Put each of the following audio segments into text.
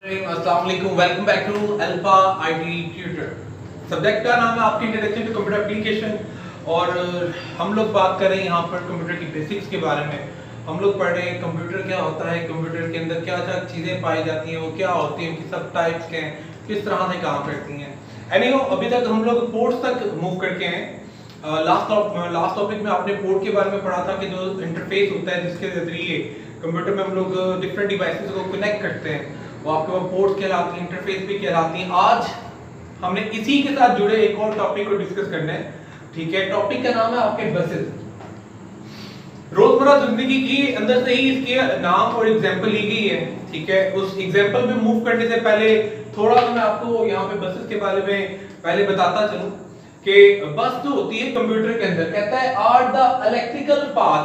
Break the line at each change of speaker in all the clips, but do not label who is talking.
अस्सलाम वालेकुम, welcome back to alpha IT tutor. Subject का नाम है आपकी इंट्रोडक्शन टू कंप्यूटर एप्लीकेशन और हम लोग बात कर रहे हैं यहाँ पर कंप्यूटर की बेसिक्स के बारे में। हम लोग पढ़ रहे हैं कंप्यूटर क्या होता है, कंप्यूटर के अंदर क्या क्या चीज़ें पाई जाती हैं, वो क्या होती हैं, उनकी सब टाइप्स क्या हैं, किस तरह से काम करती हैं। एनीवे अभी तक हम लोग पोर्ट्स तक मूव करके हैं। लास्ट टॉपिक में आपने पोर्ट के बारे में पढ़ा था कि जो इंटरफेस होता है जिसके जरिए कंप्यूटर में हम लोग डिफरेंट डिवाइसेस को कनेक्ट करते हैं, वो आपके पास पोर्ट्स कहलाती हैं, इंटरफेस भी कहलाती हैं। आज हमने इसी के साथ जुड़े एक और टॉपिक को डिस्कस करना है। ठीक है, टॉपिक का नाम है आपके बसेस। रोजमर्रा जिंदगी की अंदर से ही इसके नाम और एग्जांपल ली गई है। ठीक है, उस एग्जांपल में मूव करने से पहले थोड़ा सा मैं आपको यहाँ पे बसेस के बारे में पहले बताता चलूं कि बस जो होती है कंप्यूटर के अंदर कहता है आर द इलेक्ट्रिकल पाथ।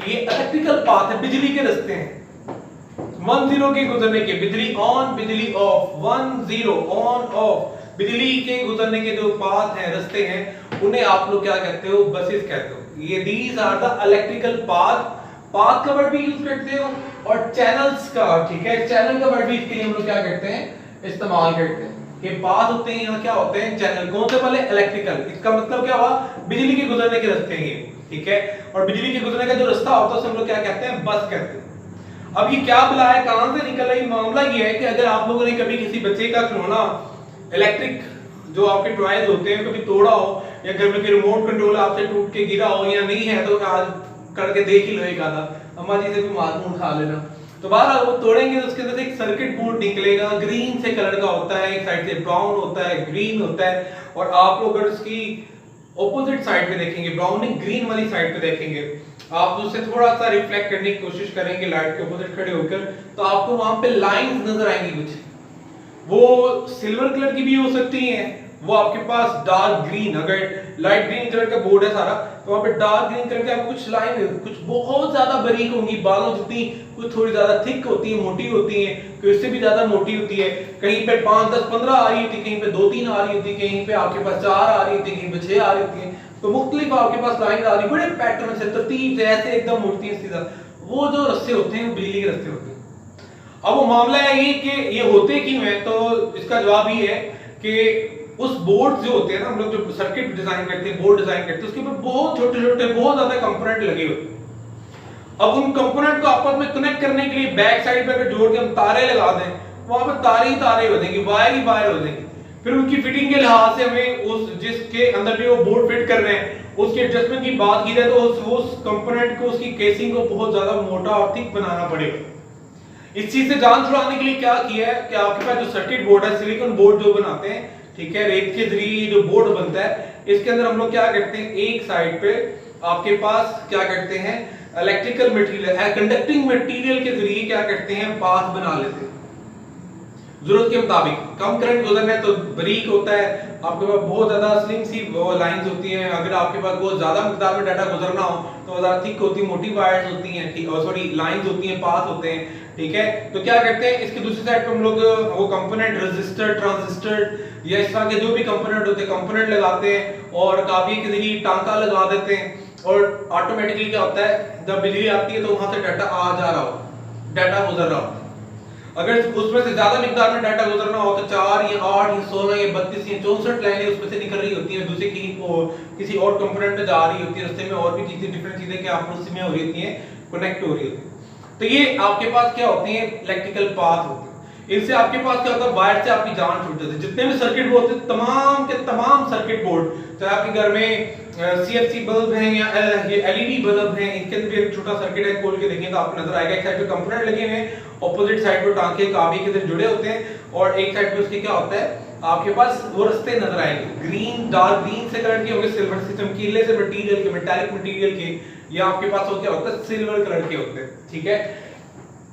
ये इलेक्ट्रिकल पाथ है, बिजली के रास्ते हैं। 10 के गुजरने के, बिजली ऑन बिजली ऑफ, 10 ऑन ऑफ, बिजली के गुजरने के जो पाथ हैं, रास्ते हैं, उन्हें आप लोग क्या कहते हो? बसेस कहते हो। ये these are the electrical path. Path का वर्ड भी यूज करते हो और चैनल्स का, ठीक है, चैनल का वर्ड भी इसके लिए हम लोग क्या करते हैं? इस्तेमाल करते हैं। ये पाथ होते हैं, यहाँ क्या होते हैं? चैनल। कौन से वाले? इलेक्ट्रिकल। इसका मतलब क्या हुआ? बिजली के गुजरने के रास्ते हैं ये, ठीक है। और बिजली के गुजरने का जो रास्ता होता है उसे हम लोग क्या कहते हैं? बस कहते हैं। अब ये क्या बुला है, कहां से निकल रहा है? मामला ये है कि अगर आप लोगों ने कभी किसी बच्चे का खिलौना इलेक्ट्रिक जो आपके टॉयज होते हैं कभी तोड़ा हो, या घर में कोई रिमोट कंट्रोल आपसे टूट के गिरा हो या नहीं है, तो आज करके देख ही लो एक आधा, अम्मा जी से भी मार खा लेना। तो बाहर वो तोड़ेंगे तो उसके अंदर एक सर्किट बोर्ड निकलेगा, ग्रीन से कलर का होता है, एक साइड से ब्राउन होता है, ग्रीन होता है। और आप लोग अगर उसकी ऑपोजिट साइड पे देखेंगे, ब्राउन नहीं ग्रीन वाली साइड पे देखेंगे, आप उससे थोड़ा सा रिफ्लेक्ट करने की कोशिश करेंगे लाइट के ऑपोजिट खड़े होकर, तो आपको वहां पे लाइंस नजर आएंगी कुछ। वो सिल्वर कलर की भी हो सकती हैं, वो आपके पास डार्क ग्रीन, अगर लाइट ग्रीन कलर का बोर्ड है सारा, तो वहां पे डार्क ग्रीन कलर के आपको कुछ लाइन, कुछ बहुत ज्यादा बारीक होंगी, बालों जितनी, कुछ थोड़ी ज्यादा थिक होती है, मोटी होती है, कोई इससे भी ज्यादा मोटी होती है। कहीं पे 5 10 15 आ रही होती है, कहीं पे 2 3 आ रही होती है, कहीं पे आपके पास 4 आ रही होती है, कहीं पे 6 आ रही होती है। तो मुख्तलिफ आपके पास लाइन आ रही, बड़े पैटर्न से तरतीब से ऐसे एकदम मुड़ती है सीधा। वो जो रास्ते होते हैं वो बिजली के रास्ते होते हैं। अब वो मामला है ये कि ये होते क्यों है, तो इसका जवाब ये है कि उस बोर्ड जो होते हैं ना, हम लोग जो सर्किट डिजाइन करते हैं, बोर्ड डिजाइन करते हैं, उसके ऊपर बहुत छोटे छोटे बहुत ज्यादा कंपोनेंट लगे होते हैं। अब उन कंपोनेंट को आपस में कनेक्ट करने के लिए बैक साइड पे अगर जोड़ के हम तारे लगा दें, वहां पर तारे ही तारे हो जाएंगे, वायर ही वायर हो जाएंगे। फिर उनकी फिटिंग के लिहाज से हमें उस जिसके अंदर भी वो बोर्ड फिट कर रहे हैं उसके एडजस्टमेंट की बात की जाए तो उस कंपोनेंट को, उसकी केसिंग को बहुत ज्यादा मोटा और थिक बनाना पड़ेगा। इस चीज से जान छुड़ाने के लिए क्या किया है कि आपके पास जो सर्किट बोर्ड है, सिलिकॉन बोर्ड जो बनाते हैं, ठीक है, रेत के जरिए जो बोर्ड बनता है, इसके अंदर हम लोग क्या करते हैं, एक साइड पे आपके पास क्या करते हैं, इलेक्ट्रिकल मटेरियल, कंडक्टिंग मटेरियल के जरिए क्या करते हैं, पाथ बना लेते हैं जरूरत के मुताबिक। कम करंट गुजरना है तो बारीक होता है, आपके पास बहुत ज्यादा स्लिम सी वो लाइंस होती हैं। अगर आपके पास बहुत ज्यादा मिकदार में डाटा गुजरना हो तो ज्यादा थिक होती है, मोटी वायर्स होती हैं, ठीक, और सॉरी लाइंस होती हैं, पाथ होते हैं, ठीक है। तो क्या करते हैं, इसके दूसरी साइड पे हम लोग वो कंपोनेंट, रेजिस्टर, ट्रांजिस्टर या इस तरह के जो भी कंपोनेंट होते हैं, कंपोनेंट लगाते हैं और काबी के जरिए टांका लगा देते हैं। और ऑटोमेटिकली क्या होता है, जब बिजली आती है तो वहां से डाटा आ जा रहा हो, डाटा गुजर रहा हो। अगर उसमें से ज्यादा मिकदार में डाटा गुजरना हो तो 4 या 8 या 16 या 32 या 64 लाइनें उसमें से निकल रही होती हैं, दूसरे किसी और कंपोनेंट में जा रही होती है, रास्ते में और भी चीजें, डिफरेंट चीजें क्या आपस में हो रही होती हैं, कनेक्ट हो रही होती है। तो ये आपके पास क्या होती है, इलेक्ट्रिकल पाथ होते हैं। इनसे आपके पास क्या होता है, वायर से आपकी जान छूट जाती है। जितने भी सर्किट बोर्ड होते हैं, तमाम के तमाम सर्किट बोर्ड, चाहे आपके घर में सीएफसी बल्ब हैं या ये एलईडी बल्ब हैं, इनके अंदर भी एक छोटा सर्किट है, खोल के देखें तो आपको नजर आएगा। एक साइड पे कंपोनेंट लगे हुए हैं, ऑपोजिट साइड पे टांके काबी के साथ जुड़े होते हैं, और एक साइड पे उसके क्या होता है, आपके पास वो रास्ते नजर आएंगे, ग्रीन, डार्क ग्रीन से कलर के होंगे, सिल्वर से, चमकीले से मटेरियल के, मेटालिक मटेरियल के, या आपके पास वो क्या होता है, सिल्वर कलर के होते हैं, ठीक है।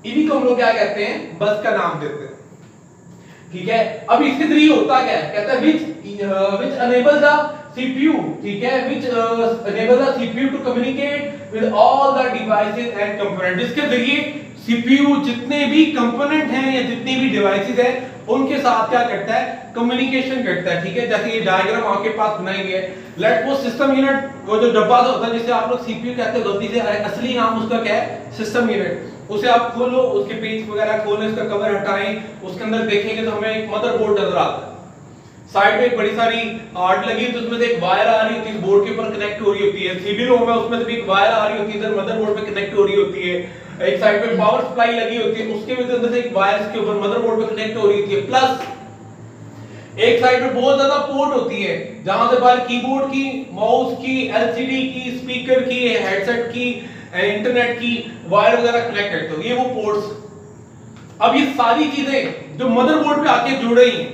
इन्हीं को हम लोग क्या कहते हैं, बस का नाम देते हैं, ठीक है। अब इसके जरिए होता क्या है, कहता है which enable the CPU, ठीक है, which enable the CPU to communicate with all the devices and components, जिसके जरिए सीपीयू जितने भी कंपोनेंट हैं या जितनी भी डिवाइसेस हैं उनके साथ क्या करता है, कम्युनिकेशन करता है। ठीक है, जैसे ये डायग्राम आपके पास बनाई गई है, लेट वो सिस्टम यूनिट, वो जो डब्बा होता है जिसे आप लोग सीपीयू कहते हैं गलती से, असली नाम उसका क्या है, सिस्टम यूनिट। उसे आप खोलो, उसके पेज वगैरह खोलें, उसका कवर हटाएं, उसके अंदर देखेंगे तो हमें एक मदरबोर्ड नजर आता है। साइड में एक बड़ी सारी आर्ट लगी है, तो उसमें से एक वायर आ रही होती है, बोर्ड के ऊपर कनेक्ट हो रही होती है। सीबी रोम है, उसमें से भी एक वायर आ रही होती है, इधर मदरबोर्ड पे कनेक्ट हो रही होती है। एक साइड पे पावर सप्लाई लगी होती है, उसके भी अंदर से एक वायर इसके ऊपर मदरबोर्ड पे कनेक्ट हो रही होती है। प्लस एक साइड पे बहुत ज्यादा पोर्ट होती है, जहां से बाहर कीबोर्ड की, माउस की, एलसीडी की, स्पीकर की, हेडसेट की, इंटरनेट की वायर वगैरह कनेक्ट करते हो, ये वो पोर्ट्स। अब ये सारी चीजें जो मदरबोर्ड पे आके जुड़ रही हैं,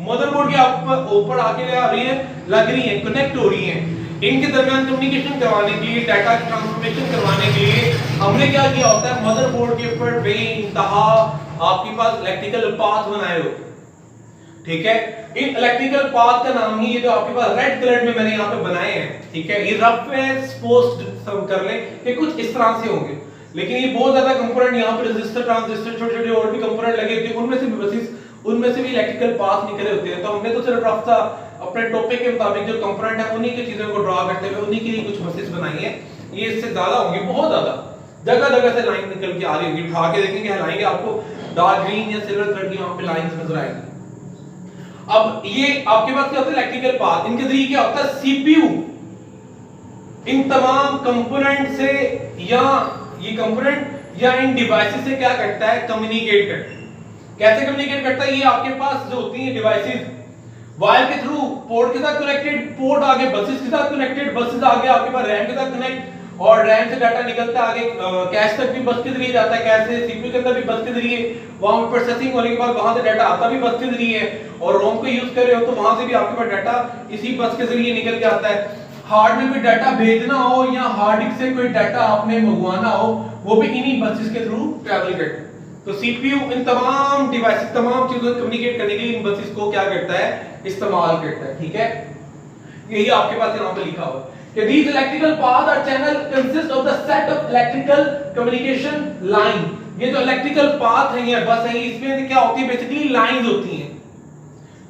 मदरबोर्ड के ऊपर आके आ रही है, लग रही है, कनेक्ट हो रही है, इनके दरमियान कम्युनिकेशन करवाने के लिए, डाटा ट्रांसफॉर्मेशन करवाने के लिए हमने क्या किया होता है, मदरबोर्ड के ऊपर बेइंतहा आपके पास इलेक्ट्रिकल पाथ बनाए हो। ठीक है, इन इलेक्ट्रिकल पाथ का नाम ही ये जो आपके पास रेड कलर में मैंने यहाँ पे बनाए हैं, ठीक है, ये रफ में सपोज कर लें कि कुछ इस तरह से होंगे, लेकिन ये बहुत ज्यादा कंपोनेंट यहाँ पे रेजिस्टर, ट्रांजिस्टर, छोटे छोटे और भी कंपोनेंट लगे होते हैं, उनमें से भी इलेक्ट्रिकल पाथ निकले होते हैं। तो हमने तो सिर्फ रफ सा अपने टॉपिक के मुताबिक जो कंपोनेंट है उन्हीं की चीजों को ड्रा करते हुए उन्हीं के लिए कुछ बसेस बनाई है। ये इससे ज्यादा होंगे, बहुत ज्यादा जगह जगह से लाइन निकल के आ रही होगी, उठा के देखेंगे, हिलाएंगे, आपको डार्क ग्रीन या सिल्वर कलर की वहां पे लाइंस नजर आएंगी। अब ये आपके पास क्या होता है, इलेक्ट्रिकल पाथ, इनके जरिए क्या होता है, सीपीयू इन तमाम कंपोनेंट से या ये कंपोनेंट या इन डिवाइसेस से क्या करता है, कम्युनिकेट करता है। कैसे कम्युनिकेट करता है, ये आपके पास जो होती है डिवाइसेस वायर के थ्रू पोर्ट के साथ कनेक्टेड, पोर्ट आगे बसेस के साथ कनेक्टेड, बसेस आगे आपके पास रैम के साथ कनेक्ट, और रैम से डाटा निकलता है आगे कैश तक भी बस के जरिए जाता है, कैश से सीपीयू के अंदर भी बस के जरिए, वहां पर प्रोसेसिंग होने के बाद वहां से डाटा आता भी बस के जरिए है, और रोम को यूज कर रहे हो तो वहां से भी आपके पास डाटा इसी बस के जरिए निकल के आता है। हार्ड में कोई डाटा भेजना हो या हार्ड डिस्क से कोई डाटा आपने मंगवाना हो, वो भी इन्हीं बसेस के थ्रू ट्रैवल करता है। तो सीपीयू इन तमाम डिवाइसेस, तमाम चीजों को कम्युनिकेट करने के लिए इन बसेस को क्या करता है, इस्तेमाल करता है। ठीक है, यही आपके पास यहां पे लिखा हुआ है कि these electrical path or channel consist of the set of electrical communication line। ये जो इलेक्ट्रिकल पाथ है या बस है, इसमें क्या होती है, बेसिकली लाइंस होती हैं।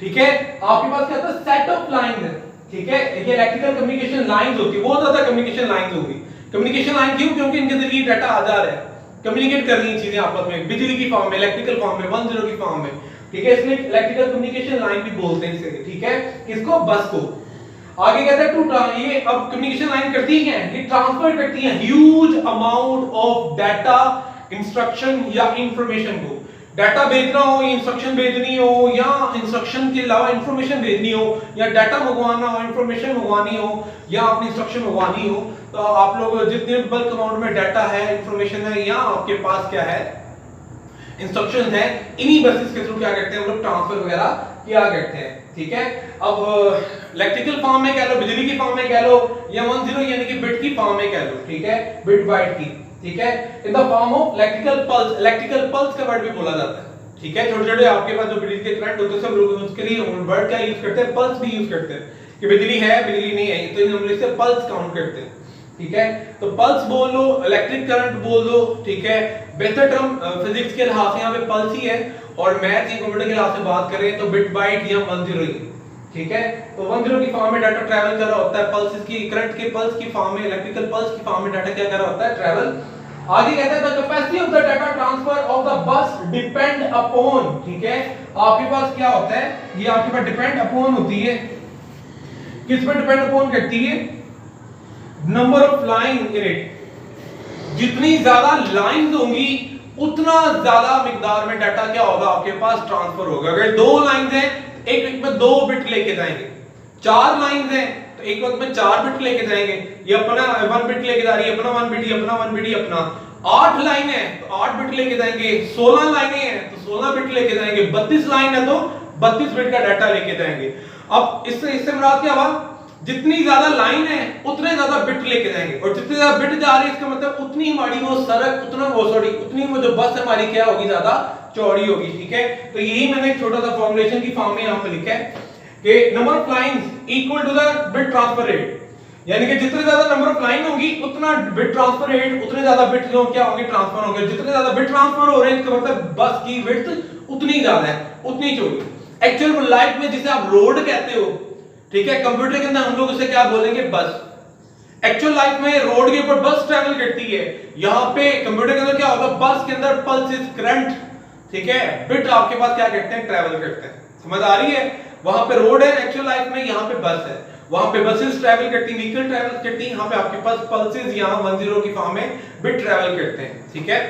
ठीक है, आपके पास क्या होता है, सेट ऑफ लाइंस है। ठीक है, ये इलेक्ट्रिकल कम्युनिकेशन लाइंस होती है, बहुत ज्यादा कम्युनिकेशन लाइंस होगी। कम्युनिकेशन लाइन क्यों, क्योंकि इनके जरिए डाटा आ जा रहा है, कम्युनिकेट कर रही हैं चीजें आपस में, बिजली की फॉर्म में, इलेक्ट्रिकल फॉर्म में, 10 की फॉर्म में। ठीक है, इसलिए इलेक्ट्रिकल कम्युनिकेशन लाइन भी बोलते हैं इसे। ठीक है, किसको, बस को। आगे कहता है टू, ये अब कम्युनिकेशन लाइन करती है, ये ट्रांसफर करती है huge amount of data, instruction या इंफॉर्मेशन को। डाटा भेजना हो, इंस्ट्रक्शन भेजनी हो, या इंस्ट्रक्शन के अलावा इंफॉर्मेशन भेजनी हो, या डाटा मंगवाना हो, इंफॉर्मेशन मंगवानी हो, या अपनी इंस्ट्रक्शन मंगवानी हो, तो आप लोग जितने बल्क अमाउंट में डाटा है, इंफॉर्मेशन है, या आपके पास क्या है, इंस्ट्रक्शंस है, इन्हीं बसेस के थ्रू क्या करते हैं हम लोग, ट्रांसफर वगैरह किया करते हैं। ठीक है, अब इलेक्ट्रिकल फॉर्म में कह लो, बिजली की फॉर्म में कह लो, या 10 यानी कि बिट की फॉर्म में कह लो। ठीक है, बिट बाइट की। ठीक है, in the form of electrical pulse, electrical pulse का वर्ड भी बोला जाता है। ठीक है, छोटे छोटे आपके पास जो बिजली के करंट होते हैं सब लोग उसके लिए वर्ड का यूज करते हैं, पल्स भी यूज करते हैं कि बिजली है, बिजली नहीं है, तो हम इससे पल्स काउंट करते हैं। ठीक है, तो पल्स बोल लो, इलेक्ट्रिक करंट बोल दो। ठीक है, बेहतर टर्म फिजिक्स के लिहाज से यहाँ पे पल्स ही है, और मैथ या कंप्यूटर के लिहाज से बात करें तो बिट बाइट या 10 ही। ठीक है, तो 10 की फॉर्म में डाटा ट्रैवल कर रहा होता है, पल्स की, करंट के पल्स की फॉर्म में, इलेक्ट्रिकल पल्स की फॉर्म में डाटा क्या कर रहा होता है, ट्रैवल। आगे कहता है the capacity of the data transfer of the bus depend upon. ठीक है, आपके पास क्या होता है, ये आपके पास डिपेंड अपॉन होती है, किस पर डिपेंड अपॉन करती है, number of line in it. जितनी ज्यादा लाइंस होंगी उतना ज्यादा मिकदार में डाटा क्या होगा, आपके पास ट्रांसफर होगा। अगर 2 लाइंस हैं, एक वक्त में 2 बिट लेके जाएंगे, 4 लाइंस हैं तो एक वक्त में 4 बिट लेके जाएंगे, ये अपना 1 बिट लेके जा रही है, अपना 1 बिट, ये अपना 1 बिट, ये अपना। 8 लाइन है तो 8 बिट लेके जाएंगे, 16 लाइनें हैं तो 16 बिट लेके जाएंगे, 32 लाइन है तो 32 बिट का डाटा लेके जाएंगे। अब इससे मुराद क्या हुआ, जितनी ज्यादा लाइन है उतने ज्यादा बिट लेके जाएंगे, और जितनी ज्यादा बिट जा रही है इसका मतलब उतनी हमारी वो सड़क, उतनी वो जो बस हमारी क्या होगी, ज्यादा चौड़ी होगी। ठीक है, तो यही मैंने एक छोटा सा फॉर्मुलेशन की फॉर्म में यहां पे लिखा है कि number of lines equal to the bit transfer rate. यानी कि जितने ज्यादा नंबर ऑफ लाइन होगी उतना बिट ट्रांसफर रेट, उतने ज्यादा बिट जो क्या होंगे ट्रांसफर होंगे। जितने ज्यादा बिट ट्रांसफर हो रहे हैं इसका मतलब बस की विड्थ उतनी ज्यादा है, उतनी चौड़ी। एक्चुअल लाइफ में जिसे आप रोड कहते हो, ठीक है, कंप्यूटर के अंदर हम लोग उसे क्या बोलेंगे, बस। एक्चुअल लाइफ में रोड के ऊपर बस ट्रैवल करती है, यहां पे कंप्यूटर के अंदर क्या होगा, बस के अंदर पल्सेस, करंट, ठीक है, बिट आपके पास क्या करते हैं, ट्रैवल करते हैं। समझ आ रही है? वहां पे रोड है एक्चुअल लाइफ में, यहां पे बस है, वहां पे बसेस ट्रैवल करती हैं, व्हीकल ट्रैवल करती हैं, यहां पे आपके पास पल्सेस यहां 10 की फॉर्म में बिट ट्रैवल करते हैं, ठीक है।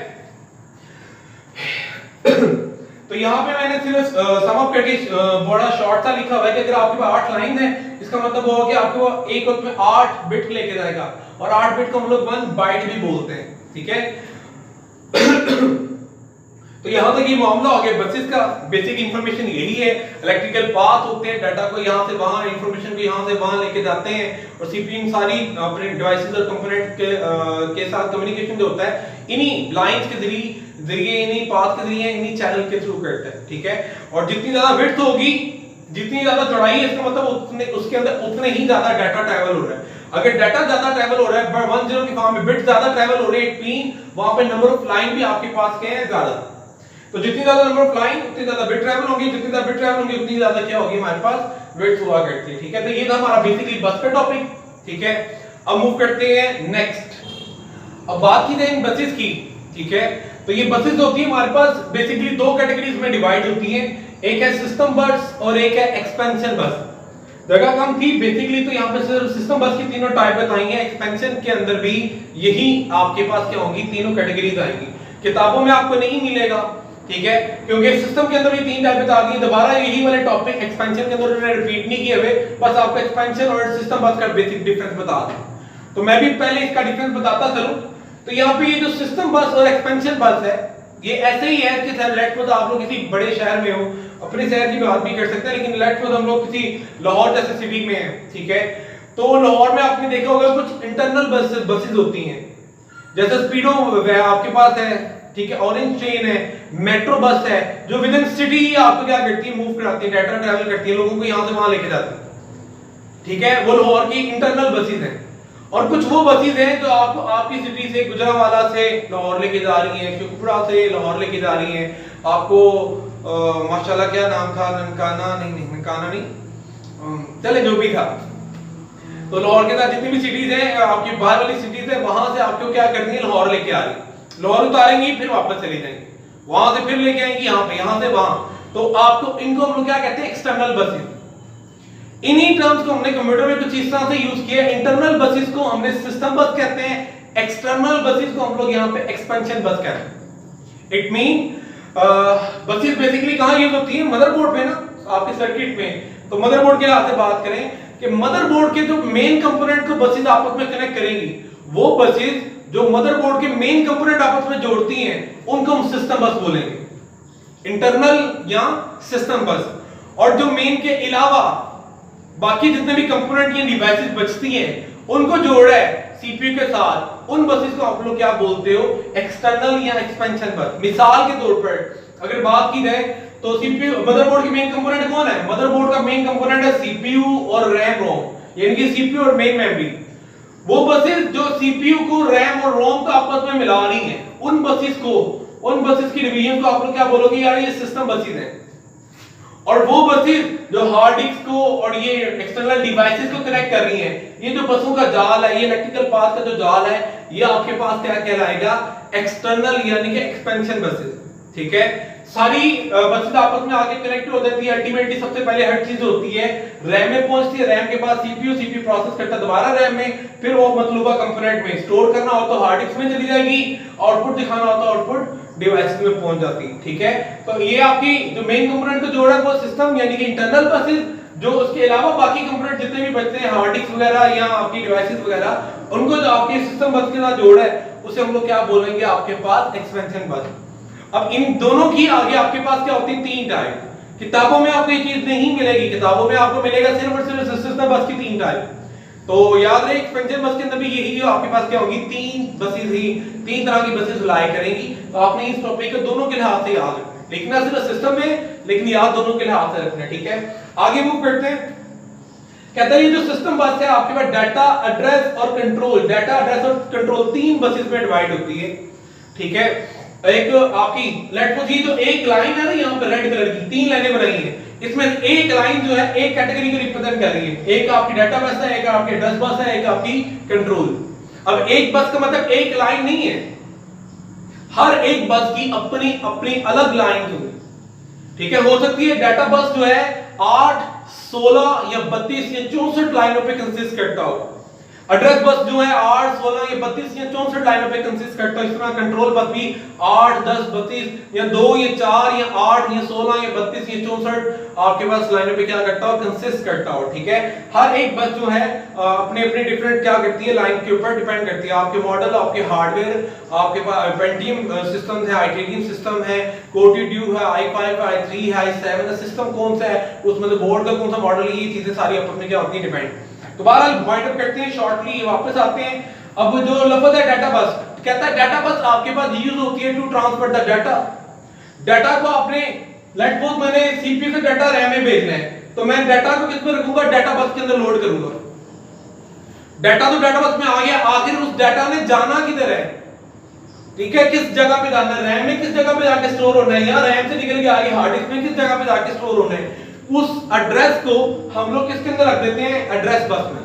तो यहाँ पे मैंने सिर्फ सम अप करके बड़ा शॉर्ट सा लिखा हुआ है कि अगर आपके पास 8 लाइन है, इसका मतलब होगा कि आपको एक वक्त में 8 बिट लेके जाएगा, और 8 बिट को हम लोग 1 बाइट भी बोलते हैं, ठीक है। तो यहां तक ये मामला हो गया बसेस का। बेसिक इंफॉर्मेशन यही है, इलेक्ट्रिकल पाथ होते हैं, डाटा को यहां से वहां, इंफॉर्मेशन को यहां से वहां लेके जाते हैं, और सीपीयू सारी अपने डिवाइसेस और कंपोनेंट के साथ कम्युनिकेशन जो होता है इन्हीं लाइंस के जरिए इन्हीं पाथ के जरिए, इन्हीं चैनल के थ्रू करता है, ठीक है। और जितनी ज्यादा विड्थ होगी, जितनी ज्यादा चौड़ाई है, इसका मतलब उतने उसके अंदर उतने ही ज्यादा डाटा ट्रैवल हो रहा है। अगर डाटा ज्यादा ट्रैवल हो रहा है, 10 की फॉर्म में बिट ज्यादा ट्रैवल हो रही है, इट मीन वहां पे नंबर ऑफ लाइन भी आपके पास क्या है, ज्यादा। तो जितनी ज्यादा नंबर ऑफ लाइन उतनी ज्यादा बिट ट्रैवल होगी, जितनी ज्यादा बिट ट्रैवल होगी उतनी ज्यादा क्या होगी, हमारे पास विड्थ हुआ करती है, ठीक है। तो ये था हमारा बेसिकली बस का टॉपिक, ठीक है। अब मूव करते हैं नेक्स्ट। अब बात की जाए बसेस की, ठीक है। तो ये बसेस होती है हमारे पास बेसिकली 2 कैटेगरीज में डिवाइड होती हैं, एक है सिस्टम बस और एक है एक्सपेंशन बस। जगह कम थी बेसिकली, तो यहाँ पे सिर्फ सिस्टम बस की तीनों टाइप बताई हैं, एक्सपेंशन के अंदर भी यही आपके पास क्या होंगी, तीनों कैटेगरीज आएंगी। किताबों में आपको नहीं मिलेगा, ठीक है, क्योंकि सिस्टम के अंदर भी 3 टाइप बता दी। दोबारा यही वाले टॉपिक एक्सपेंशन के अंदर उन्होंने रिपीट नहीं किए हुए, बस आपको एक्सपेंशन और सिस्टम बस का बेसिक डिफरेंस बता दें। तो मैं भी पहले इसका डिफरेंस बताता चलूं। तो यहाँ पे ये जो सिस्टम बस और एक्सपेंशन बस है, ये ऐसे ही है कि लेट्स सपोज आप लोग किसी बड़े शहर में हो, अपने शहर की बात भी कर सकते हैं, लेकिन लेट्स सपोज हम लोग किसी लाहौर जैसे सिटी में हैं, ठीक है। तो लाहौर में आपने देखा होगा कुछ इंटरनल बसेस होती हैं, जैसे स्पीडो आपके पास है, ठीक है, ऑरेंज ट्रेन है, मेट्रो बस है, जो विद इन सिटी आपको क्या करती है, मूव कराती है, डाटा ट्रैवल करती है, लोगों को यहां से वहां लेके जाती है, ठीक है। वो लाहौर की इंटरनल बसेस हैं। और कुछ वो बसेस हैं जो आपको आपकी सिटी से, गुजरांवाला से लाहौर लेके जा रही हैं, शुक्रा से लाहौर लेके जा रही हैं, आपको माशाल्लाह क्या नाम था, ननकाना नहीं, चले जो भी था। तो लाहौर के साथ जितनी भी सिटीज हैं, आपकी बाहर वाली सिटीज है, वहां से आपको क्या करनी है, लाहौर लेके आ रही है, लाहौर उतारेंगी, फिर वापस चली जाएंगी, वहां से फिर लेके आएंगी यहाँ पे, यहाँ से वहां। तो आपको इनको हम लोग क्या कहते हैं, एक्सटर्नल बसेस। इन्हीं टर्म्स को हमने कंप्यूटर में कुछ इस तरह से यूज किया। इंटरनल बसेस को हमने सिस्टम बस कहते हैं, एक्सटर्नल बसेस को हम लोग यहाँ पे एक्सपेंशन बस कहते हैं। इट मीन बसेस बेसिकली कहां यूज होती है, मदरबोर्ड पे ना, आपके सर्किट में। तो मदरबोर्ड के लिहाज से बात करें कि मदरबोर्ड के जो मेन कंपोनेंट को बसेस आपस में कनेक्ट करेंगी, वो बसेस जो मदरबोर्ड के मेन कंपोनेंट आपस में जोड़ती हैं, उनको हम सिस्टम बस बोलेंगे, इंटरनल या सिस्टम बस। और जो मेन के अलावा बाकी जितने भी कंपोनेंट या डिवाइसेस बचती हैं, उनको जोड़ा है सीपीयू के साथ, उन बसेस को आप लोग क्या बोलते हो, एक्सटर्नल या एक्सपेंशन बस। मिसाल के तौर पर अगर बात की जाए तो सीपीयू, मदरबोर्ड की मेन कंपोनेंट कौन है, मदरबोर्ड का मेन कंपोनेंट है सीपीयू और रैम रोम, यानी कि सीपीयू और मेन मेमोरी। वो बसेस जो सीपीयू को, रैम और रोम को आपस में मिला रही हैं, उन बसेस की डिवीजन को आप लोग क्या बोलोगे, यार ये सिस्टम बसेस हैं। और वो बसेस जो हार्ड डिस्क को और ये एक्सटर्नल डिवाइसेस को कनेक्ट कर रही हैं, ये जो बसों का जाल है, ये इलेक्ट्रिकल पाथ का जो जाल है, ये आपके पास क्या कहलाएगा, एक्सटर्नल यानी कि एक्सपेंशन बसेस, ठीक है। सारी बसेस आपस में आगे कनेक्ट हो जाती है। अल्टीमेटली सबसे पहले हर चीज होती है रैम में पहुंचती है, रैम के बाद सीपीयू प्रोसेस करता है दोबारा रैम में, फिर वो मतलूबा कंपोनेंट में स्टोर करना हो तो हार्ड डिस्क में चली जाएगी, आउटपुट दिखाना हो तो आउटपुट डिवाइस में पहुंच जाती है, ठीक है। तो ये आपकी जो मेन कंपोनेंट को जोड़ा है वो सिस्टम यानी कि इंटरनल बसेस, जो उसके अलावा बाकी कंपोनेंट जितने भी बचते हैं, हार्ड डिस्क वगैरह या आपकी डिवाइसेस वगैरह, उनको जो आपके सिस्टम बस के साथ जोड़ा है, उसे हम लोग क्या बोलेंगे, आपके पास एक्सपेंशन बस। अब इन दोनों की आगे आपके पास क्या होती है, 3 टाइप। किताबों में आपको ये चीज नहीं मिलेगी, किताबों में आपको मिलेगा सिर्फ और सिर्फ सिस्टम बस की 3 टाइप। तो याद रहे एक्सपेंशन बस के अंदर भी यही है, आपके पास क्या होगी, 3 बसेस ही, 3 तरह की बसेस लाई करेंगी। तो आपने इस टॉपिक को दोनों के लिहाज से याद रखना है, लिखना सिर्फ सिस्टम में, लेकिन याद दोनों के लिहाज से रखना है, ठीक है। आगे मूव करते हैं कहता है ये जो सिस्टम बस है आपके पास डाटा एड्रेस और कंट्रोल, डाटा एड्रेस और कंट्रोल तीन बसेस में डिवाइड होती है, ठीक है। एक आपकी लेट सपोज ये जो एक लाइन है ना यहाँ पे रेड कलर की तीन लाइनें बनाई हैं, इसमें एक लाइन जो है एक कैटेगरी को रिप्रेजेंट कर रही है, एक आपकी डाटा बस है, एक आपकी एड्रेस बस है, एक आपकी कंट्रोल। अब एक बस का मतलब एक लाइन नहीं है, हर एक बस की अपनी अपनी अलग लाइन होगी, ठीक है। हो सकती है डाटा बस जो है 8, 16 या 32 या 64 लाइनों पे कंसिस्ट करता हो, एड्रेस बस जो है 8, 16 या 32 या 64 लाइनों पे कंसिस्ट करता है। इस तरह कंट्रोल बस भी 8, 10, 32 या 2 या 4 या 8 या 16 या 32 या 64 आपके पास लाइनों पे क्या करता हो, कंसिस्ट करता हो, ठीक है। हर एक बस जो है अपने अपने डिफरेंट क्या करती है, लाइन के ऊपर डिपेंड करती है, आपके मॉडल, आपके हार्डवेयर, आपके पास पेंटियम सिस्टम है, आइटेरियम सिस्टम है, कोटी ड्यू है, i5 है, i3 है, i7 है, सिस्टम कौन सा है, उसमें तो बोर्ड का कौन सा मॉडल, ये चीजें सारी आपस में क्या होती है, डिपेंड। तो बहरहाल वाइंड अप करते हैं शॉर्टली, वापस आते हैं। अब जो लफ्ज है डाटा बस, कहता है डाटा बस आपके पास यूज होती है to transfer the data. Data को आपने लेट सपोज मैंने सीपीयू से डाटा रैम में भेजना है, तो मैं डाटा को किस पर रखूंगा, डाटा बस के अंदर लोड करूंगा। डाटा तो डाटा बस में आ गया, आखिर उस डाटा ने जाना किधर है, ठीक है, किस जगह पे जाना है, रैम में किस जगह पे जाके स्टोर होना है, या रैम से निकल के आगे हार्ड डिस्क में किस जगह पे जाके स्टोर होना है। उस एड्रेस को हम लोग किसके अंदर रख देते हैं, एड्रेस बस में,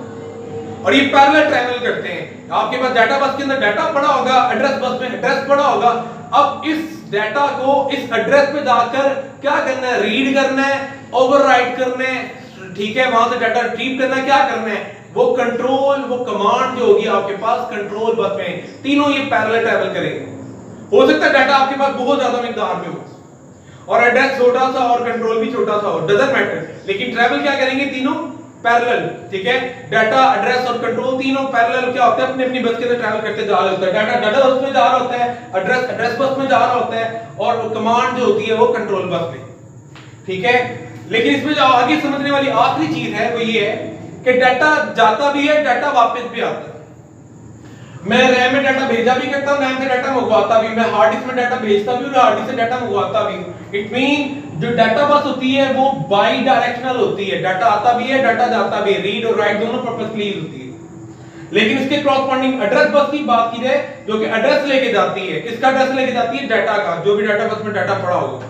और ये पैरेलल ट्रैवल करते हैं। आपके पास डाटा बस के अंदर डाटा पड़ा होगा, एड्रेस बस में एड्रेस पड़ा होगा। अब इस डाटा को इस एड्रेस पे जाकर क्या करना है, रीड करना है, ओवरराइट करना है, ठीक है, वहां से डाटा रिट्रीव करना है, क्या करना है, वो कंट्रोल, वो कमांड जो होगी आपके पास कंट्रोल बस में, तीनों ये पैरेलल ट्रैवल करेंगे। हो सकता है डाटा आपके पास बहुत ज्यादा मिकदार में हो और एड्रेस छोटा सा और कंट्रोल भी छोटा सा हो, डजंट मैटर, लेकिन ट्रैवल क्या करेंगे, तीनों पैरेलल, ठीक है। डाटा, एड्रेस और कंट्रोल तीनों पैरेलल क्या होते हैं, अपनी अपनी बस के अंदर ट्रैवल करते जा रहे होते हैं। डाटा डाटा बस में जा रहा होता है, एड्रेस एड्रेस बस में जा रहा होता है, और कमांड जो होती है वो कंट्रोल बस में, ठीक है। लेकिन इसमें जो आगे समझने वाली आखिरी चीज है वो ये है कि डाटा जाता भी है, डाटा वापस भी आता है। मैं रैम में डाटा भेजा भी करता हूं, रैम से डाटा मंगवाता भी, मैं हार्ड डिस्क में डाटा भेजता भी हूं, हार्ड डिस्क से डाटा मंगवाता भी हूं। इट मीन जो डाटा बस होती है वो बाई डायरेक्शनल होती है, डाटा आता भी है, डाटा जाता भी है, रीड और राइट दोनों पर्पस के लिए होती है। लेकिन इसके क्रॉसपॉन्डिंग एड्रेस बस की बात की जाए, जो कि एड्रेस लेके जाती है, किसका एड्रेस लेके जाती है, डाटा का, जो भी डाटा बस में डाटा पड़ा होगा,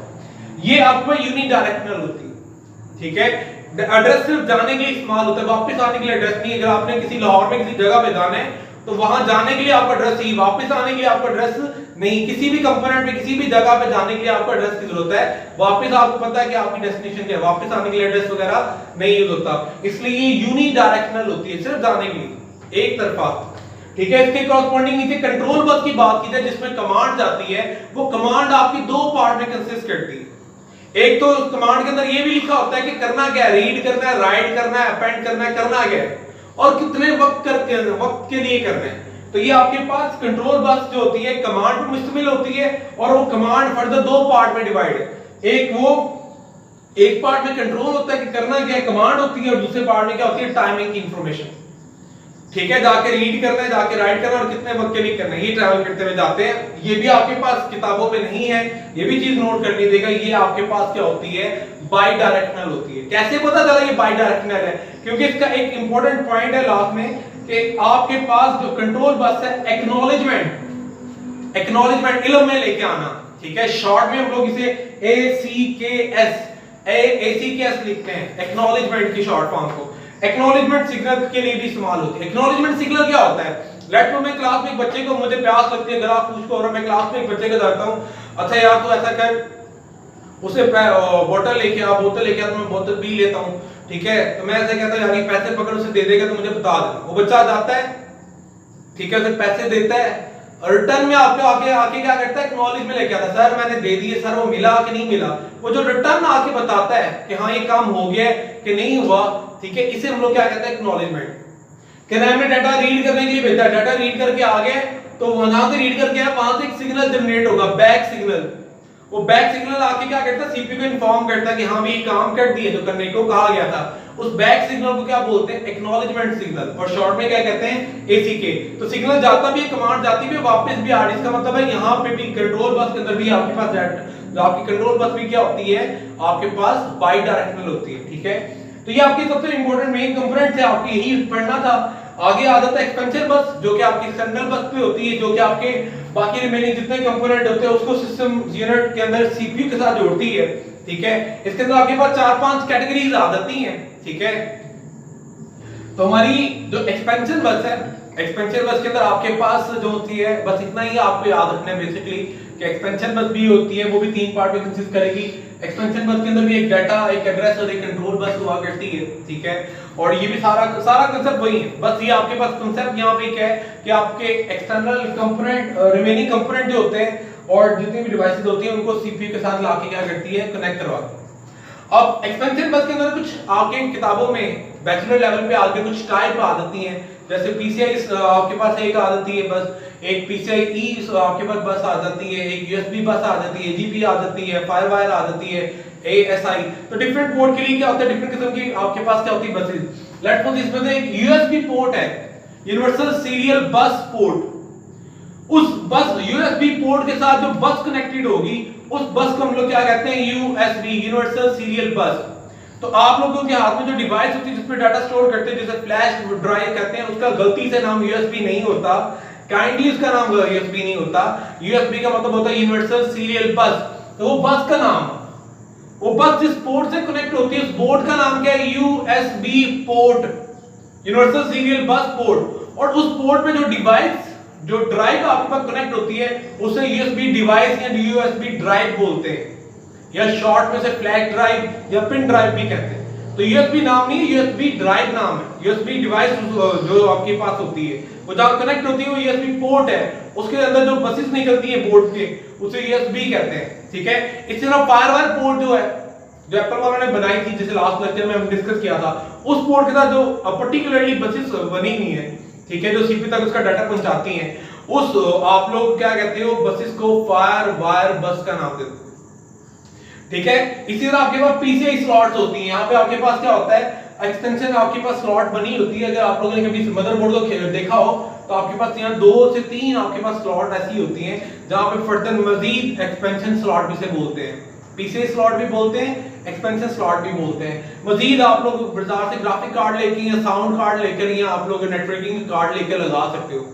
ये आपको यूनिडायरेक्शनल होती है, ठीक है। एड्रेस सिर्फ जाने के लिए इस्तेमाल होता है, वापस आने के लिए एड्रेस नहीं। अगर आपने किसी लाहौर में किसी जगह पे जाना है तो वहां जाने के लिए आपको एड्रेस चाहिए, वापस आने के लिए आपको एड्रेस नहीं। किसी भी कंपोनेंट में किसी भी जगह पे जाने के लिए आपको एड्रेस की जरूरत है, वापस आपको पता है कि आपकी डेस्टिनेशन क्या है, वापस आने के लिए एड्रेस वगैरह नहीं यूज होता, इसलिए ये यूनिडायरेक्शनल होती है, सिर्फ जाने के लिए एक तरफा, ठीक है। इसके कॉरस्पॉन्डिंग नीचे कंट्रोल बस की बात की जाए, जिसमें कमांड जाती है, वो कमांड आपकी दो पार्ट में कंसिस्ट करती है। एक तो उस कमांड के अंदर ये भी लिखा होता है कि करना क्या है, रीड करना है, राइट करना है, अपेंड करना है, करना क्या है और कितने वक्त के लिए करना है। तो ये आपके पास कंट्रोल बस जो होती है कमांड पर मुश्तमिल होती है, और वो कमांड फर्दर दो पार्ट में डिवाइड है। एक पार्ट में कंट्रोल होता है कि करना क्या है, कमांड होती है, और दूसरे पार्ट में क्या होती है, टाइमिंग की इंफॉर्मेशन, ठीक है। जाके रीड करना है, जाके राइट करना है, और कितने वक्त के लिए करना है, ये ट्रैवल करते हुए जाते हैं। ये भी आपके पास किताबों में नहीं है, ये भी चीज नोट करनी देगा। ये आपके पास क्या होती है, बाई डायरेक्शनल होती है। कैसे पता चला ये बाई डायरेक्शनल है, क्योंकि इसका एक इंपॉर्टेंट पॉइंट है लास्ट में कि आपके पास जो कंट्रोल बस है, एक्नॉलेजमेंट इल्म में लेके आना, ठीक है। शॉर्ट में हम लोग इसे ACKS लिखते हैं, एक्नॉलेजमेंट की शॉर्ट फॉर्म को। एक्नॉलेजमेंट सिग्नल के लिए भी इस्तेमाल होती है। एक्नॉलेजमेंट सिग्नल क्या होता है, लेट मैं क्लास में एक बच्चे को, मुझे प्यास लगती है, गला खुश्क हो रहा है, मैं क्लास में एक बच्चे को जाता हूं, अच्छा यार तो ऐसा कर, उसे बोतल लेके आ, बोतल लेके आ, तो मैं बोतल पी लेता हूं, ठीक है। तो मैं ऐसे कहता हूं यार ये पैसे पकड़, उसे दे देगा तो मुझे बता देना। वो बच्चा जाता है, ठीक है, उसे पैसे देता है, रिटर्न में आपको आके क्या करता है, एक्नॉलेज में लेके आता है, सर मैंने दे दिए, सर वो मिला कि नहीं मिला। वो जो रिटर्न आके बताता है कि हाँ ये काम हो गया है कि नहीं हुआ, ठीक है, इसे हम लोग क्या कहते हैं, एक्नॉलेजमेंट। कि रैम में डाटा रीड करने के लिए भेजा, डाटा रीड करके आ गए, तो वहां से रीड करके आया, वहां से एक सिग्नल जनरेट होगा, बैक सिग्नल। वो बैक सिग्नल आके क्या करता है, सीपीयू को इन्फॉर्म करता है कि हाँ भी ये काम कर दिया जो करने को कहा गया था। उस बैक सिग्नल को क्या बोलते हैं, एक्नॉलेजमेंट सिग्नल, और शॉर्ट में क्या कहते हैं, ACK। तो सिग्नल जाता भी है, कमांड जाती भी है, वापस भी आ रही है। इसका मतलब है यहाँ पे भी कंट्रोल बस के अंदर भी आपके पास जो आपकी कंट्रोल बस भी क्या होती है, आपके पास बाई डायरेक्शनल होती है, ठीक है। तो ये आपकी सबसे इंपॉर्टेंट मेन कंपोनेंट है, आपको यही पढ़ना था। आगे आ जाता है एक्सपेंशन बस, जो कि आपकी एक्सटर्नल बस पे होती है, जो कि आपके बाकी रिमेनिंग जितने कंपोनेंट होते हैं उसको सिस्टम यूनिट के अंदर सीपीयू के साथ जोड़ती है, ठीक है। इसके अंदर आपके पास 4-5 कैटेगरीज आ जाती हैं, ठीक है। तो हमारी जो एक्सपेंशन बस है, एक्सपेंशन बस के अंदर आपके पास जो होती है, बस इतना ही आपको याद रखना है बेसिकली कि एक्सपेंशन बस भी होती है, वो भी 3 पार्ट में कंसिस्ट करेगी। एक्सपेंशन बस के अंदर भी एक डाटा, एक एड्रेस और एक कंट्रोल बस हुआ करती है, ठीक है। और ये भी सारा कांसेप्ट वही है, बस ये आपके पास कांसेप्ट यहाँ पे क्या है कि आपके एक्सटर्नल कंपोनेंट, रिमेनिंग कंपोनेंट जो होते हैं और जितनी भी डिवाइसेस होती हैं उनको सीपीयू के साथ लाके क्या करती है, कनेक्ट करवाती है। अब एक्सपेंशन बस के अंदर कुछ आपके किताबों में बैचलर लेवल पे आगे कुछ टाइप आ जाती हैं, जैसे पीसीआई आपके पास एक आ जाती है बस, एक पीसीआई ई आपके पास बस आ जाती है, एक यूएसबी बस आ जाती है, जीपी आ जाती है, फायरवायर आ जाती है, एएसआई। तो डिफरेंट पोर्ट के लिए क्या होता है, डिफरेंट किस्म की आपके पास क्या होती है बसेस। लेट्स सपोज इसमें से एक यूएसबी पोर्ट है, यूनिवर्सल सीरियल बस पोर्ट। उस बस यूएसबी पोर्ट के साथ जो बस कनेक्टेड होगी उस बस को हम लोग क्या कहते हैं, यूएसबी, यूनिवर्सल सीरियल बस। तो आप लोगों के हाथ में जो डिवाइस होती है जिसपे डाटा स्टोर करते हैं, जैसे फ्लैश ड्राइव कहते हैं, उसका गलती से नाम यूएसबी नहीं होता, काइंडली उसका नाम यूएसबी नहीं होता। यूएसबी का मतलब होता है यूनिवर्सल सीरियल बस। तो वो बस का नाम, वो बस जिस पोर्ट से कनेक्ट होती है उस पोर्ट का नाम क्या है, USB port, universal serial bus port. और उस पोर्ट पे जो डिवाइस, जो ड्राइव आपके पास कनेक्ट होती है उसे यूएसबी डिवाइस या यूएसबी ड्राइव बोलते हैं, या शॉर्ट में से फ्लैश ड्राइव या पिन ड्राइव भी कहते हैं। तो यूएसबी नाम नहीं है, यूएसबी ड्राइव नाम है। यूएसबी डिवाइस जो आपके पास होती है वो जहां कनेक्ट होती है वो यूएसबी पोर्ट है, उसके अंदर जो बसेस निकलती है बोर्ड के उसे यूएसबी कहते हैं, ठीक है। इसी तरह फायरवायर पोर्ट जो है, जो एप्पल वालों ने बनाई थी, जैसे लास्ट लेक्चर में हम डिस्कस किया था, उस पोर्ट के साथ जो पर्टिकुलरली बसेस बनी हुई है, ठीक है, जो सीपीयू तक उसका डाटा पहुंचाती हैं, उस आप लोग क्या कहते हो, बसेस को फायरवायर बस का नाम देते हैं, ठीक है। इसी तरह आपके पास पीसीआई स्लॉट्स होती हैं। यहाँ पे आपके पास क्या होता है, एक्सटेंशन आपके पास स्लॉट बनी होती है। अगर आप लोगों ने कभी मदरबोर्ड को देखा हो तो आपके पास यहाँ 2 से 3 आपके पास स्लॉट ऐसी होती हैं जहां पे फर्दर मजीद एक्सपेंशन स्लॉट भी से बोलते हैं, पीसीआई स्लॉट भी बोलते हैं, एक्सपेंशन स्लॉट भी बोलते हैं। मजीद आप लोग बाजार से ग्राफिक कार्ड लेके या साउंड कार्ड लेकर या आप लोग नेटवर्किंग कार्ड लेकर लगा सकते हो।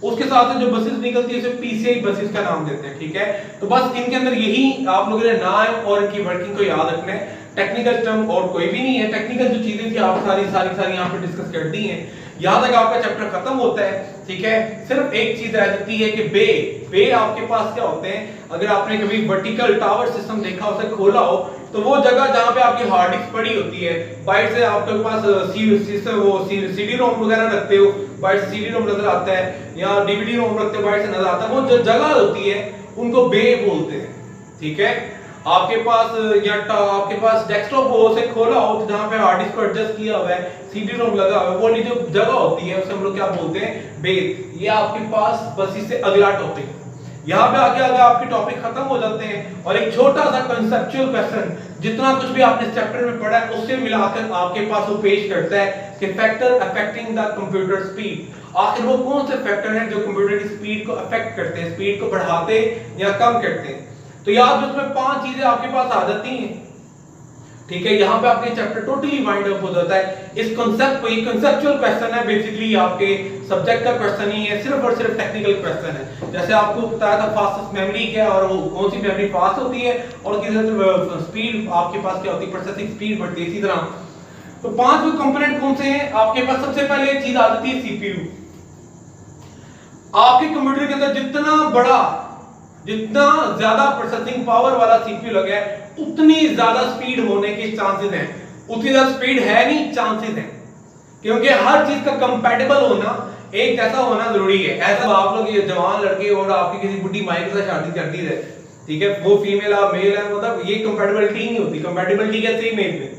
उसके साथ जो बसेस निकलती है उसे पीसीआई बसेस का नाम देते हैं, ठीक है। तो बस इनके अंदर यही आप लोगों ने नाम और इनकी वर्किंग को याद रखना है। टेक्निकल टर्म और कोई भी नहीं है, टेक्निकल जो चीजें थी आप सारी यहाँ पे डिस्कस कर दी हैं। यहां तक आपका चैप्टर खत्म होता है, ठीक है। सिर्फ एक चीज रह जाती है कि बे आपके पास क्या होते हैं। अगर आपने कभी वर्टिकल टावर सिस्टम देखा, उसे खोला हो, तो वो जगह जहां पे आपकी हार्ड डिस्क पड़ी होती है, बाइट से आपके पास सीडी रोम वगैरह रखते हो, बाइट से सीडी रोम नजर आता है, या डीवीडी रोम रखते हो, बाइट से नजर आता है, वो जो जगह होती है उनको बे बोलते हैं, ठीक है। आपके पास या आपके पास डेस्कटॉप हो, उसे खोला हो तो जहां पे हार्ड डिस्क को एडजस्ट किया हुआ है, सीडी रोम लगा हुआ है, वो जो जगह होती है उसे हम लोग क्या बोलते हैं, बेस। ये आपके पास बस इससे अगला टॉपिक, यहाँ पे आगे आपके टॉपिक खत्म हो जाते हैं। और एक छोटा सा कंसेप्चुअल क्वेश्चन, जितना कुछ भी आपने इस चैप्टर में पढ़ा है उससे मिलाकर आपके पास वो पेश करता है कि factor affecting the computer speed. आखिर वो कौन से फैक्टर हैं जो कंप्यूटर की स्पीड को अफेक्ट करते हैं, स्पीड को बढ़ाते या कम करते हैं। तो याद रखो, इसमें 5 चीजें आपके पास आ जाती हैं, ठीक है। यहाँ पे आपके चैप्टर टोटली वाइंड अप हो जाता है। इस कांसेप्ट को, ये कंसेप्चुअल क्वेश्चन है, बेसिकली आपके सब्जेक्ट का क्वेश्चन ही है, सिर्फ और सिर्फ टेक्निकल क्वेश्चन है। जैसे आपको बताया था फास्टेस्ट मेमोरी क्या है और वो कौन सी मेमोरी फास्ट होती है और किस स्पीड आपके पास क्या होती है, प्रोसेसिंग स्पीड बढ़ती है। इसी तरह तो 5 कंपोनेंट कौन से हैं आपके पास। सबसे पहले चीज आ जाती है सीपीयू। आपके कंप्यूटर के अंदर जितना ज्यादा प्रोसेसिंग पावर वाला सीपीयू लगा है उतनी ज्यादा स्पीड होने के चांसेस हैं। उतनी ज्यादा स्पीड है नहीं, चांसेस हैं, क्योंकि हर चीज का कंपैटिबल होना, एक जैसा होना जरूरी है। ऐसा आप लोग ये जवान लड़के और आपकी किसी बुढ़ी माई के साथ शादी कर दी है, ठीक है, वो फीमेल आप मेल है, मतलब ये कंपैटिबिलिटी नहीं होती। कंपैटिबिलिटी कैसे ही मेल में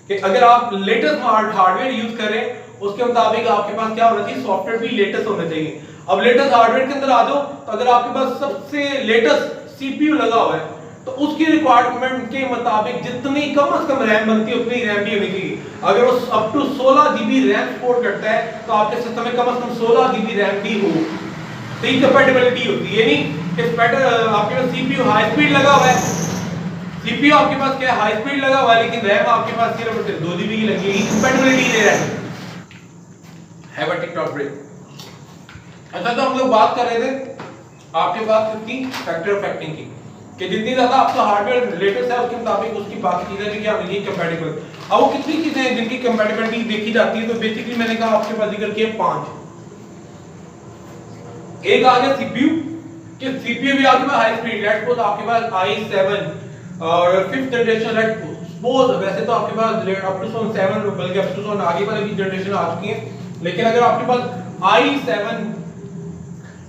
कि अगर आप लेटेस्ट हार्डवेयर यूज करें उसके मुताबिक आपके पास क्या होना चाहिए, सॉफ्टवेयर भी लेटेस्ट होना चाहिए। अब लेटेस्ट हार्डवेयर के अंदर आ जाओ तो अगर आपके पास सबसे लेटेस्ट सीपीयू लगा हुआ है तो उसकी रिक्वायरमेंट के मुताबिक जितनी कम से कम रैम बनती है उतनी रैम भी होनी चाहिए। अगर वो up to 16 GB RAM support करता है तो आपके सिस्टम में कम से कम 16 जीबी रैम भी हो, तो ये कंपैटिबिलिटी होती है। नहीं कि आपके पास सीपीयू हाई स्पीड लगा हुआ है, सीपीयू आपके पास क्या हाई स्पीड लगा हुआ है, लेकिन रैम आपके पास सिर्फ 2 GB की लगी है, कंपैटिबिलिटी दे रहा है बट टिकटॉक ब्रेक। अच्छा, तो हम लोग बात कर रहे थे आपके पास कितनी फैक्टर ऑफ फैक्टिंग की, कि जितनी ज्यादा आपका हार्डवेयर लेटेस्ट है उसके मुताबिक उसकी बाकी चीजें भी क्या होंगी कंपैटिबल। अब वो कितनी चीजें हैं जिनकी कंपैटिबिलिटी देखी जाती है, तो बेसिकली मैंने कहा आपके पास जिक्र किए 5। एक आ गया सीपीयू, कि सीपीयू भी आपके पास हाई स्पीड, लेट्स सपोज आपके पास i7 और 5th जनरेशन, लेट्स सपोज वैसे तो आपके पास अप टू 7 बल्कि अप टू आगे वाले की जनरेशन आ चुकी है, लेकिन अगर आपके पास i7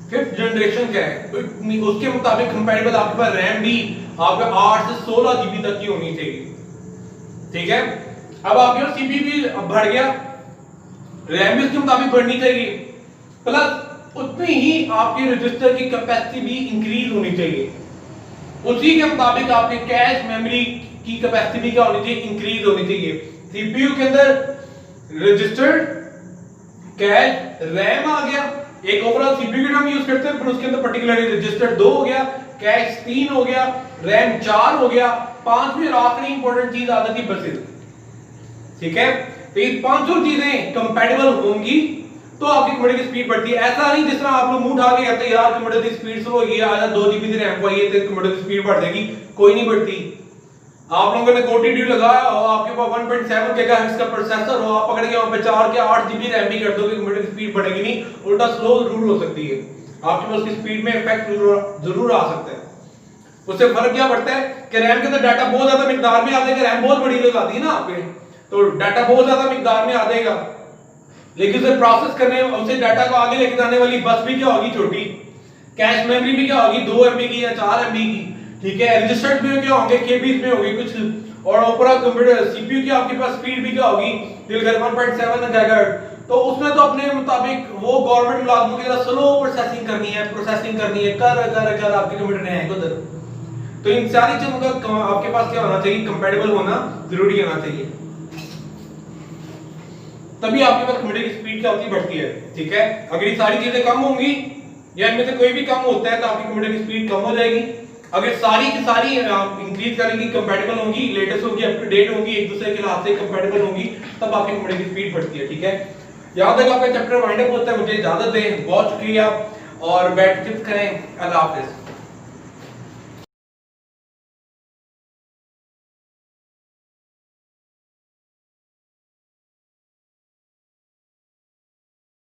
5th जनरेशन का है तो उसके मुताबिक कंपैटिबल आपके पास रैम भी आपका 8 से 16 GB तक की होनी चाहिए, ठीक है। अब आपके पास सीपीयू भी बढ़ गया, रैम भी उसके मुताबिक बढ़नी चाहिए, प्लस उतनी ही आपके रजिस्टर की कैपेसिटी भी इंक्रीज होनी चाहिए, उसी के मुताबिक आपके कैश मेमोरी की कैपेसिटी भी क्या होनी चाहिए, इंक्रीज होनी चाहिए। सीपीयू के अंदर रजिस्टर, कैश, रैम आ गया, एक ओवरऑल सीपीयू का हम यूज करते हैं, फिर उसके अंदर पर्टिकुलरली रजिस्टर 2 हो गया, कैश 3 हो गया, रैम 4 हो गया, 5वीं और आखिरी इंपॉर्टेंट चीज आ जाती है बसेस, ठीक है। तो ये पांचों चीजें कंपैटिबल होंगी तो आपकी कंप्यूटर की स्पीड बढ़ती है। ऐसा नहीं जिस तरह आप लोग मुंह उठा के कहते हैं यार कंप्यूटर की स्पीड स्लो हो गई है, आजा 2 GB की रैम को आइए तो कंप्यूटर की स्पीड बढ़ जाएगी, कोई नहीं बढ़ती। आप लोगों ने कोटीडी लगाया और आपके पास 1.7 गीगाहर्ट्ज का प्रोसेसर हो, आप पकड़ के वहां पे 4 के 8 GB रैम भी कर दोगे, कंप्यूटर की स्पीड बढ़ेगी नहीं, उल्टा स्लो जरूर हो सकती है, आपके पास की स्पीड में इफेक्ट जरूर आ सकता है। उससे फर्क क्या पड़ता है कि रैम के अंदर डाटा बहुत ज्यादा मिकदार में आ जाएगा, रैम बहुत बड़ी लगा दी ना आपके, तो डाटा बहुत ज्यादा मिकदार में आ जाएगा, लेकिन उसे प्रोसेस करने, उसे डाटा को आगे लेके जाने वाली बस भी क्या होगी, छोटी। कैश मेमोरी भी क्या होगी, 2 MB की या 4 MB की, ठीक है। रजिस्टर्स में क्या होंगे, केबीज में होगी कुछ, और ओवरऑल कंप्यूटर सीपीयू की आपके पास स्पीड भी क्या होगी, दिलकर 1.7 गीगाहर्ट्ज। तो उसमें तो अपने मुताबिक वो गवर्नमेंट मुलाजमों की तरह स्लो प्रोसेसिंग करनी है, कर आपके कंप्यूटर ने हैंग उधर। तो इन सारी चीजों का आपके पास क्या होना चाहिए, कंपैटिबल होना जरूरी होना चाहिए, तभी आपके पास कंप्यूटर की स्पीड क्या होती बढ़ती है, ठीक है। अगर ये सारी चीजें कम होंगी या इनमें से कोई भी कम होता है तो आपकी कंप्यूटर की स्पीड कम हो जाएगी। अगर सारी की सारी इंक्रीज करेंगी, कंपैटिबल होंगी, लेटेस्ट होंगी, अप टू डेट होंगी, एक दूसरे के लिहाज से कंपैटिबल होंगी, तब आपकी कंप्यूटर की स्पीड बढ़ती है, ठीक है। यहां तक आपका चैप्टर वाइंड अप होता है, मुझे इजाजत दें, बहुत शुक्रिया और बैठ चिप्स करें, अल्लाह हाफिज।